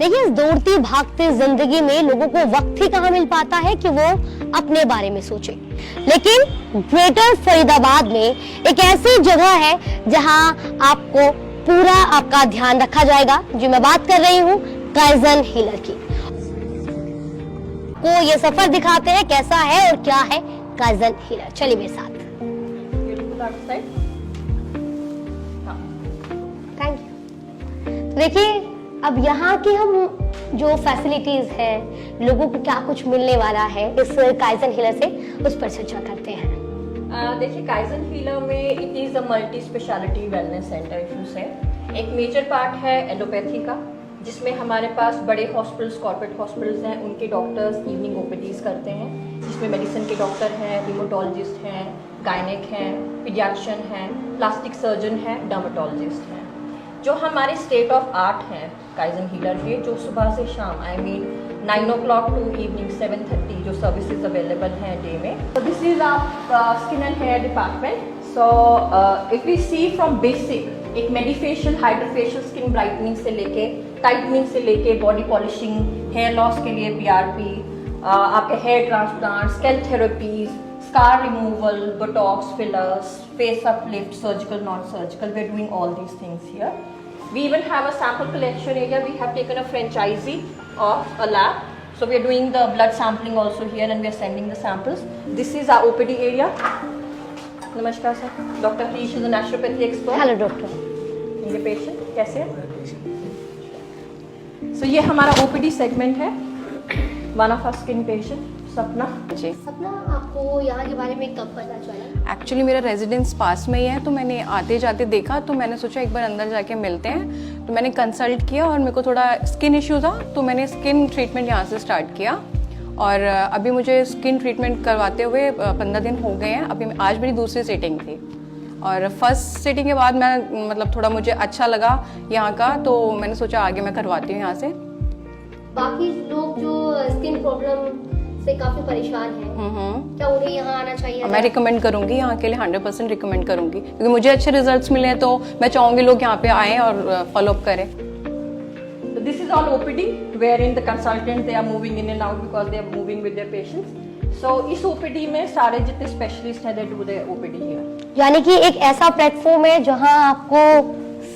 देखिए, इस दौड़ती भागती जिंदगी में लोगों को वक्त ही कहाँ मिल पाता है कि वो अपने बारे में सोचे। लेकिन ग्रेटर फरीदाबाद में एक ऐसी जगह है जहां आपको पूरा आपका ध्यान रखा जाएगा। जी, मैं बात कर रही हूँ काइजन हीलर की। को ये सफर दिखाते हैं कैसा है और क्या है काइजन हीलर। चलिए मेरे साथ। Thank you. देखिए, अब यहाँ की हम जो फैसिलिटीज है, लोगों को क्या कुछ मिलने वाला है इस काइजन हीलर से, उस पर चर्चा करते हैं। देखिए, काइजन हीलर में it is a multi speciality wellness centre issues है। एक मेजर पार्ट है एलोपैथी का, जिसमें हमारे पास बड़े हॉस्पिटल्स, कॉर्पोरेट हॉस्पिटल्स हैं, उनके डॉक्टर्स इवनिंग ओपीडीज करते हैं, जिसमें मेडिसिन के डॉक्टर हैं, रिमोटोलॉजिस्ट हैं, गायनेक हैं, पीडियाट्रिशियन हैं, प्लास्टिक सर्जन हैं, डर्मेटोलॉजिस्ट हैं। जो हमारे स्टेट ऑफ आर्ट हैं काइजन हीलर के, जो सुबह से शाम 9 o'clock टू इवनिंग 7:30 जो सर्विसेज अवेलेबल हैं डे में। तो this is our skin and hair department. So if we see from basic, एक मेडिफेशियल, हाइड्रोफेशियल, स्किन ब्राइटनिंग से लेके, टाइटनिंग से लेके, बॉडी पॉलिशिंग, हेयर लॉस के लिए PRP, आपके hair transplant, scalp therapies, scar removal, Botox, fillers, face uplift, surgical, non surgical, we are doing all these things here. We even have a sample collection area. We have taken a franchisee of a lab, so we are doing the blood sampling also here, and we are sending the samples. This is our OPD area. नमस्कार sir, doctor Harish is a naturopathy expert. Hello doctor. ये patient कैसे है? So ये हमारा OPD segment है। One of our skin patient Sapna. जी, सपना, आपको यहाँ के बारे में कब पता चला? एक्चुअली मेरा रेजिडेंस पास में ही है, तो मैंने आते जाते देखा, तो मैंने सोचा एक बार अंदर जाके मिलते हैं। तो मैंने कंसल्ट किया और मेरे को थोड़ा स्किन इशू था, तो मैंने स्किन ट्रीटमेंट यहाँ से स्टार्ट किया। और अभी मुझे स्किन ट्रीटमेंट करवाते हुए 15 दिन हो गए हैं। अभी आज मेरी दूसरी सीटिंग थी, और फर्स्ट सीटिंग के बाद मैं मतलब थोड़ा मुझे अच्छा लगा यहाँ का, तो मैंने सोचा आगे मैं करवाती हूँ यहाँ से। बाकी लोग जो स्किन प्रॉब्लम से काफी परेशान हैं, क्या उन्हें यहाँ आना चाहिए? मैं रिकमेंड करूंगी यहाँ के लिए, 100% रिकमेंड करूंगी, क्योंकि मुझे अच्छे रिजल्ट्स मिले हैं, तो मैं चाहूंगी लोग यहाँ पे आएं और फॉलो अप करें। This is all OPD, wherein the consultants they are moving in and out because they are moving with their patients. So इस OPD में सारे जितने स्पेशलिस्ट हैं they do their OPD here. यानी कि एक ऐसा प्लेटफॉर्म है जहां आपको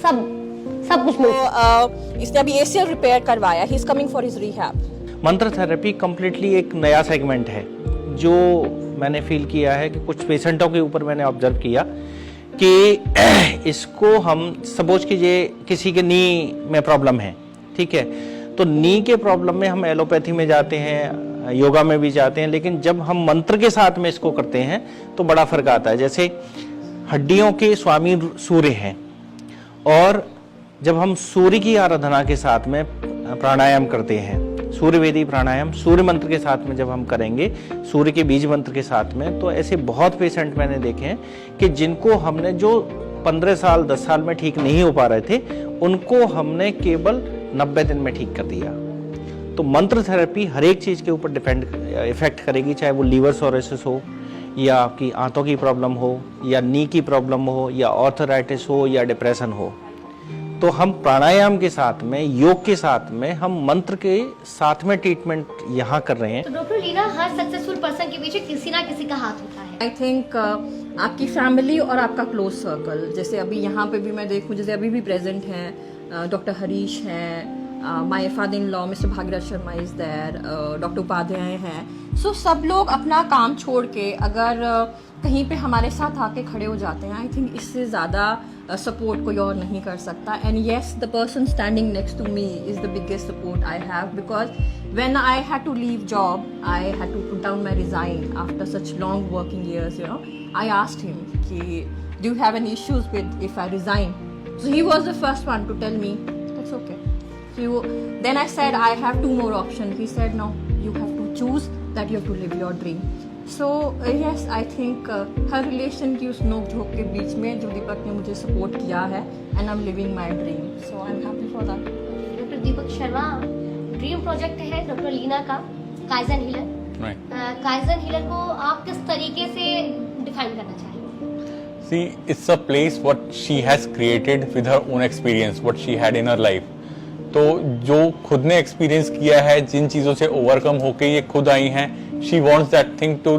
सब कुछ मिल इसने अभी ACL रिपेयर करवाया, he is coming for his rehab. मंत्र थेरेपी कम्प्लीटली एक नया सेगमेंट है जो मैंने फील किया है कि कुछ पेशेंटों के ऊपर मैंने ऑब्जर्व किया कि इसको हम सपोज कीजिए किसी के नी में प्रॉब्लम है, ठीक है, तो नी के प्रॉब्लम में हम एलोपैथी में जाते हैं, योगा में भी जाते हैं, लेकिन जब हम मंत्र के साथ में इसको करते हैं तो बड़ा फर्क आता है। जैसे हड्डियों के स्वामी सूर्य हैं, और जब हम सूर्य की आराधना के साथ में प्राणायाम करते हैं, सूर्यवेदी प्राणायाम सूर्य मंत्र के साथ में जब हम करेंगे, सूर्य के बीज मंत्र के साथ में, तो ऐसे बहुत पेशेंट मैंने देखे हैं कि जिनको हमने जो 15 साल 10 साल में ठीक नहीं हो पा रहे थे, उनको हमने केवल 90 दिन में ठीक कर दिया। तो मंत्र थेरेपी हर एक चीज़ के ऊपर इफेक्ट करेगी, चाहे वो लीवर सोरेसिस हो, या आपकी आंतों की प्रॉब्लम हो, या नी की प्रॉब्लम हो, या ऑर्थराइटिस हो, या डिप्रेशन हो। तो हम प्राणायाम के साथ में, योग के साथ में, हम मंत्र के साथ में ट्रीटमेंट यहाँ कर रहे हैं। तो डॉक्टर लीना, हर सक्सेसफुल पर्सन के पीछे किसी ना किसी का हाथ होता है। आई थिंक आपकी फैमिली और आपका क्लोज सर्कल, जैसे अभी यहाँ पे भी मैं देखूँ, जैसे अभी भी प्रेजेंट हैं डॉक्टर हरीश हैं, my father in law mister Bhagirath Sharma is there, doctor Upadhyay हैं। सो सब लोग अपना काम छोड़ के अगर कहीं पे हमारे साथ आके खड़े हो जाते हैं, आई थिंक इससे ज़्यादा सपोर्ट कोई और नहीं कर सकता। And yes, the person standing next to me is the biggest support I have, because when I had to leave job, I had to put down my resign after such long working years, you know. I asked him, do you have any issues with if I resign? So he was the first one to tell me, that's okay. So then I said, I have 2 more options. He said, no, you have to choose that you have to live your dream. So yes, I think her relation की उस नोक झोंक के बीच में जो दीपक ने मुझे support किया है, and I'm living my dream. So I'm happy for that. Doctor Deepak Sharma, dream project है डॉक्टर लीना का, काइजन हीलर। काइजन हीलर को आप किस तरीके से डिफाइन करना चाहेंगे? See, it's a place what she has created with her own experience, what she had in her life. तो जो खुद ने एक्सपीरियंस किया है, जिन चीज़ों से ओवरकम होके ये खुद आई हैं, she wants that thing to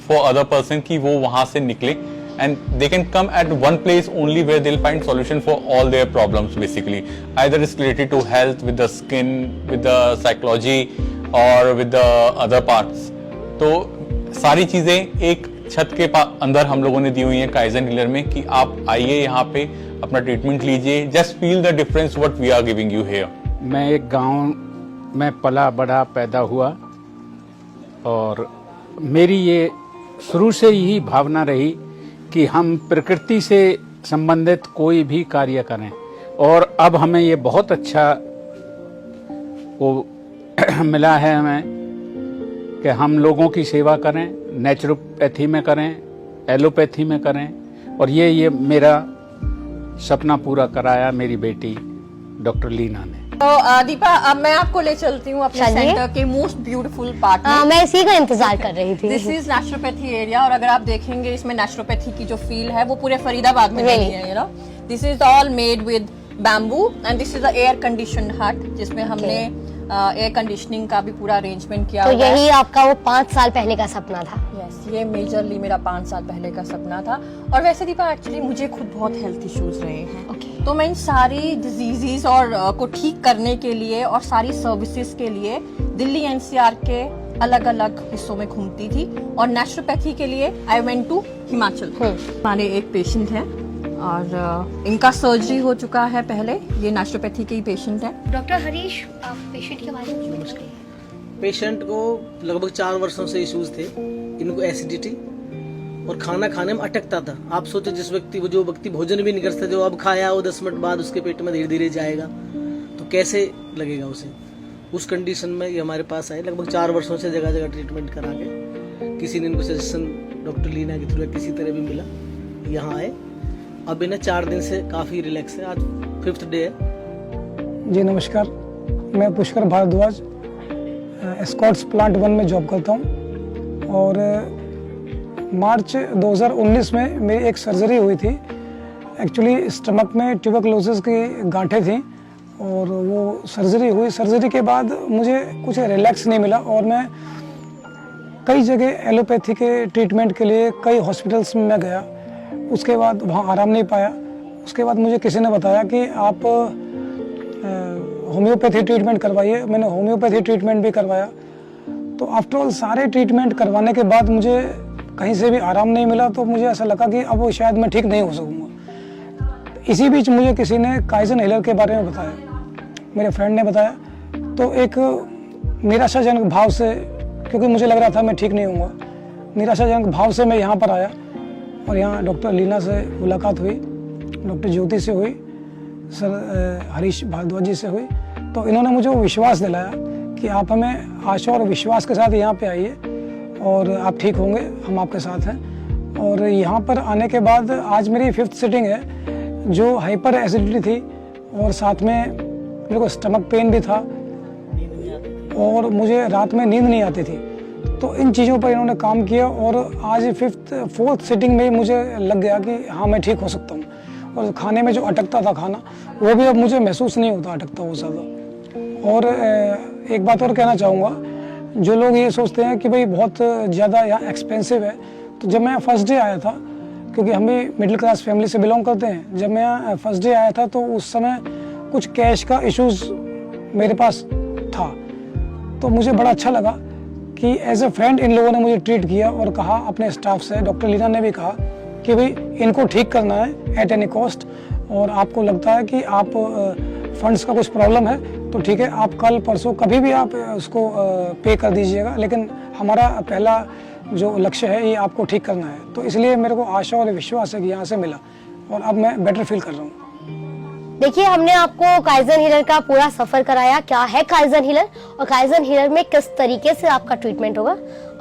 for other person कि वो वहाँ से निकले and they can come at one place only where they'll find solution for all their problems basically. Either it's related to health, with the skin, with the psychology or with the other parts. तो सारी चीज़ें एक छत के अंदर हम लोगों ने दी हुई हैं काइजन हीलर में कि आप आइए यहाँ पे अपना ट्रीटमेंट लीजिए, just feel the difference what we are giving you here. मैं एक गांव में पला बढ़ा पैदा हुआ और मेरी ये शुरू से ही भावना रही कि हम प्रकृति से संबंधित कोई भी कार्य करें, और अब हमें ये बहुत अच्छा वो मिला है हमें कि हम लोगों की सेवा करें, नेचुरोपैथी में करें, एलोपैथी में करें, और ये मेरा सपना पूरा कराया मेरी बेटी डॉक्टर लीना ने। तो दीपा, अब मैं आपको ले चलती हूँ अपने चलिए। सेंटर के मोस्ट ब्यूटीफुल पार्ट में। मैं इसी का इंतजार कर रही थी। दिस इज नेचुरोपैथी एरिया, और अगर आप देखेंगे इसमें नेचुरोपैथी की जो फील है वो पूरे फरीदाबाद में Really? नहीं है, you know. This is all made with bamboo and this is a air conditioned हट जिसमें हमने एयर कंडीशनिंग का भी पूरा अरेंजमेंट किया तो हुआ है। यही आपका वो 5 साल पहले का सपना था। यस, ये मेजरली मेरा 5 साल पहले का सपना था। और वैसे दीपा, एक्चुअली मुझे खुद बहुत हेल्थ इश्यूज रहे हैं। Okay. तो मैं इन सारी डिजीजेस और को ठीक करने के लिए और सारी सर्विसेज के लिए दिल्ली एनसीआर के अलग अलग हिस्सों में घूमती थी, और नेचुरोपैथी के लिए आई वेंट टू हिमाचल। हमारे एक पेशेंट हैं और इनका सर्जरी हो चुका है पहले, ये नेचुरोपैथी के ही पेशेंट हैं। डॉक्टर हरीश, आप पेशेंट के बारे में बताइए। पेशेंट को लगभग 4 वर्षों से इश्यूज थे। इनको एसिडिटी और खाना खाने में अटकता था। आप सोचो, जो व्यक्ति भोजन भी नहीं कर सकता, जो अब खाया वो 10 मिनट बाद उसके पेट में धीरे धीरे जाएगा, तो कैसे लगेगा उसे। उस कंडीशन में ये हमारे पास आए। लगभग 4 वर्षों से जगह जगह ट्रीटमेंट करा के किसी ने इनको सजेशन डॉक्टर लीना के थ्रू किसी तरह भी मिला, यहाँ आए। अब इन्हें 4 दिन से काफ़ी रिलैक्स है। आज 5th डे है। जी नमस्कार, मैं पुष्कर भारद्वाज एस्कॉर्ट्स प्लांट 1 में जॉब करता हूँ, और मार्च 2019 में मेरी एक सर्जरी हुई थी। एक्चुअली स्टमक में ट्यूबरकुलोसिस की गांठें थीं, और वो सर्जरी हुई। सर्जरी के बाद मुझे कुछ रिलैक्स नहीं मिला, और मैं कई जगह एलोपैथी के ट्रीटमेंट के लिए कई हॉस्पिटल्स में मैं गया। उसके बाद वहाँ आराम नहीं पाया। उसके बाद मुझे किसी ने बताया कि आप होम्योपैथी ट्रीटमेंट करवाइए। मैंने होम्योपैथी ट्रीटमेंट भी करवाया। तो आफ्टर ऑल सारे ट्रीटमेंट करवाने के बाद मुझे कहीं से भी आराम नहीं मिला। तो मुझे ऐसा लगा कि अब शायद मैं ठीक नहीं हो सकूँगा। इसी बीच मुझे किसी ने काइजन हीलर के बारे में बताया, मेरे फ्रेंड ने बताया। तो एक निराशाजनक भाव से, क्योंकि मुझे लग रहा था मैं ठीक नहीं होऊंगा, निराशाजनक भाव से मैं यहाँ पर आया, और यहाँ डॉक्टर लीना से मुलाकात हुई, डॉक्टर ज्योति से हुई, सर हरीश भारद्वाज जी से हुई। तो इन्होंने मुझे वो विश्वास दिलाया कि आप हमें आशा और विश्वास के साथ यहाँ पे आइए और आप ठीक होंगे, हम आपके साथ हैं। और यहाँ पर आने के बाद आज मेरी 5th सिटिंग है। जो हाइपर एसिडिटी थी, और साथ में मेरे को स्टमक पेन भी था, और मुझे रात में नींद नहीं आती थी। तो इन चीज़ों पर इन्होंने काम किया, और आज 4th सिटिंग में ही मुझे लग गया कि हाँ मैं ठीक हो सकता हूँ। और खाने में जो अटकता था खाना, वो भी अब मुझे महसूस नहीं होता अटकता वो ज़्यादा। और एक बात और कहना चाहूँगा, जो लोग ये सोचते हैं कि भाई बहुत ज़्यादा यहाँ एक्सपेंसिव है, तो जब मैं फर्स्ट डे आया था, क्योंकि हम भी मिडिल क्लास फैमिली से बिलोंग करते हैं, जब मैं फर्स्ट डे आया था तो उस समय कुछ कैश का इश्यूज मेरे पास था। तो मुझे बड़ा अच्छा लगा कि एज ए फ्रेंड इन लोगों ने मुझे ट्रीट किया, और कहा अपने स्टाफ से, डॉक्टर लीना ने भी कहा कि भाई इनको ठीक करना है एट एनी कॉस्ट, और आपको लगता है कि आप फंड्स का कुछ प्रॉब्लम है तो ठीक है, आप कल परसों कभी भी आप उसको पे कर दीजिएगा, लेकिन हमारा पहला जो लक्ष्य है ये आपको ठीक करना है। तो इसलिए मेरे को आशा और विश्वास है कि यहाँ से मिला, और अब मैं बेटर फील कर रहा हूँ। देखिए, हमने आपको काइजन हीलर का पूरा सफर कराया, क्या है काइजन हीलर और काइजन हीलर में किस तरीके से आपका ट्रीटमेंट होगा।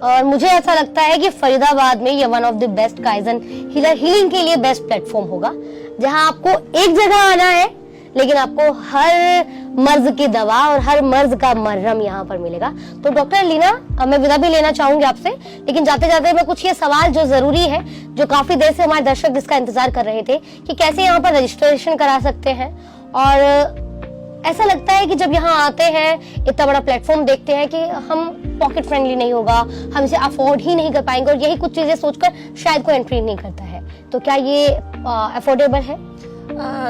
और मुझे ऐसा लगता है कि फरीदाबाद में ये one of the best kaizen healer healing के लिए बेस्ट प्लेटफॉर्म होगा, जहां आपको एक जगह आना है, लेकिन आपको हर मर्ज की दवा और हर मर्ज का मरहम यहाँ पर मिलेगा। तो डॉक्टर लीना, मैं विदा भी लेना चाहूंगी आपसे, लेकिन जाते जाते मैं कुछ ये सवाल जो जरूरी है, जो काफी देर से हमारे दर्शक जिसका इंतजार कर रहे थे कि कैसे यहाँ पर रजिस्ट्रेशन करा सकते हैं, और ऐसा लगता है कि जब यहाँ आते हैं, इतना बड़ा प्लेटफॉर्म देखते हैं कि हम पॉकेट फ्रेंडली नहीं होगा, हम इसे अफोर्ड ही नहीं कर पाएंगे, और यही कुछ चीजें सोचकर शायद कोई एंट्री नहीं करता है। तो क्या ये अफोर्डेबल है?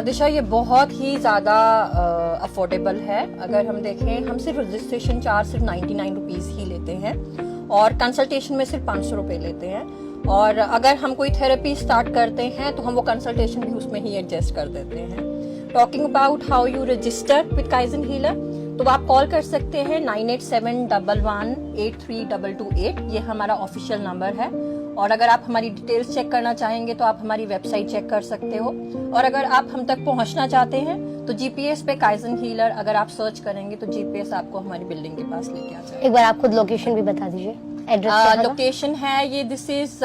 दिशा, ये बहुत ही ज़्यादा अफोर्डेबल है। अगर हम देखें, हम सिर्फ रजिस्ट्रेशन चार्ज सिर्फ 99 रुपीज़ ही लेते हैं और कंसल्टेशन में सिर्फ 500 रुपये लेते हैं। और अगर हम कोई थेरेपी स्टार्ट करते हैं तो हम वो कंसल्टेशन भी उसमें ही एडजस्ट कर देते हैं। Talking about how you register with kaizen healer, तो आप कॉल कर सकते हैं 9871183228, ये हमारा ऑफिशियल नंबर है। और अगर आप हमारी डिटेल्स चेक करना चाहेंगे तो आप हमारी वेबसाइट चेक कर सकते हो। और अगर आप हम तक पहुंचना चाहते हैं तो जीपीएस पे काइजन हीलर अगर आप सर्च करेंगे तो जीपीएस आपको हमारी बिल्डिंग के पास लेके आ जाएगा। एक बार आप खुद लोकेशन भी बता दीजिए, एड्रेस। लोकेशन है ये, this is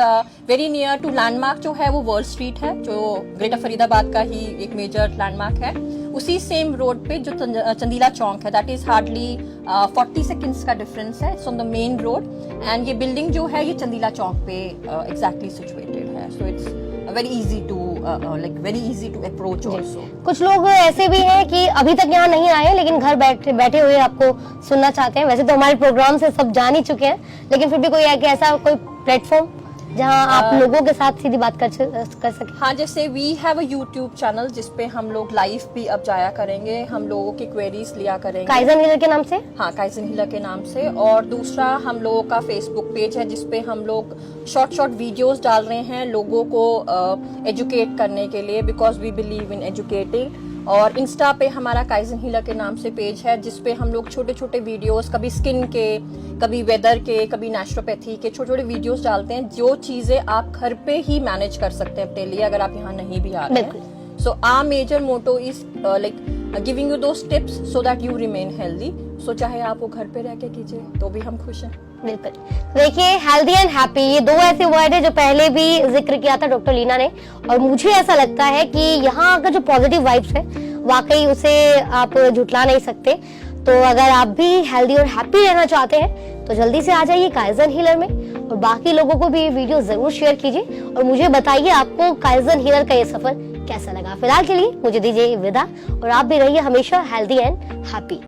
very near to landmark जो है वो वर्ल्ड स्ट्रीट है, जो ग्रेटर फरीदाबाद का ही एक मेजर लैंडमार्क है। उसी सेम रोड पे जो चंदीला चौक है, दैट इज हार्डली 40 सेकेंड्स का डिफरेंस है। It's on the main road and ये बिल्डिंग जो है ये चंदीला चौक पे एग्जैक्टली सिचुएटेड है। So it's very easy to very easy to approach also. कुछ लोग ऐसे भी हैं कि अभी तक यहाँ नहीं आए लेकिन घर बैठे हुए आपको सुनना चाहते हैं। वैसे तो हमारे प्रोग्राम से सब जान ही चुके हैं, लेकिन फिर भी कोई ऐसा कोई प्लेटफॉर्म जहाँ आप लोगों के साथ सीधी बात कर सके। हाँ, जैसे we have a YouTube channel जिसपे हम लोग लाइव भी अब जाया करेंगे, हम लोगों की क्वेरीज लिया करेंगे काइजन हीलर के नाम से। हाँ, काइजन हीलर के नाम से। और दूसरा हम लोगों का फेसबुक पेज है जिसपे हम लोग शॉर्ट वीडियोस डाल रहे हैं लोगों को एजुकेट करने के लिए, because we believe in educating. और इंस्टा पे हमारा काइजन हीलर के नाम से पेज है जिसपे हम लोग छोटे छोटे वीडियोस, कभी स्किन के, कभी वेदर के, कभी नेचुरोपैथी के छोटे छोटे वीडियोस डालते हैं, जो चीजें आप घर पे ही मैनेज कर सकते हैं अपने लिए अगर आप यहाँ नहीं भी आ रहे हैं। So our major motto is like giving you those tips so that you remain healthy. So चाहे आप वो घर पे रह के कीजिए तो भी हम खुश हैं। बिल्कुल। देखिए, हेल्दी एंड हैप्पी, ये दो ऐसे वर्ड है जो पहले भी जिक्र किया था डॉक्टर लीना ने, और मुझे ऐसा लगता है कि यहाँ का जो पॉजिटिव वाइब्स है वाकई उसे आप झुटला नहीं सकते। तो अगर आप भी हेल्दी और हैप्पी रहना चाहते हैं तो जल्दी से आ जाइए काइजन हीलर में, और बाकी लोगों को भी ये वीडियो जरूर शेयर कीजिए और मुझे बताइए आपको काइजन हीलर का ये सफर कैसा लगा। फिलहाल के लिए मुझे दीजिए विदा, और आप भी रहिए हमेशा हेल्दी एंड हैप्पी।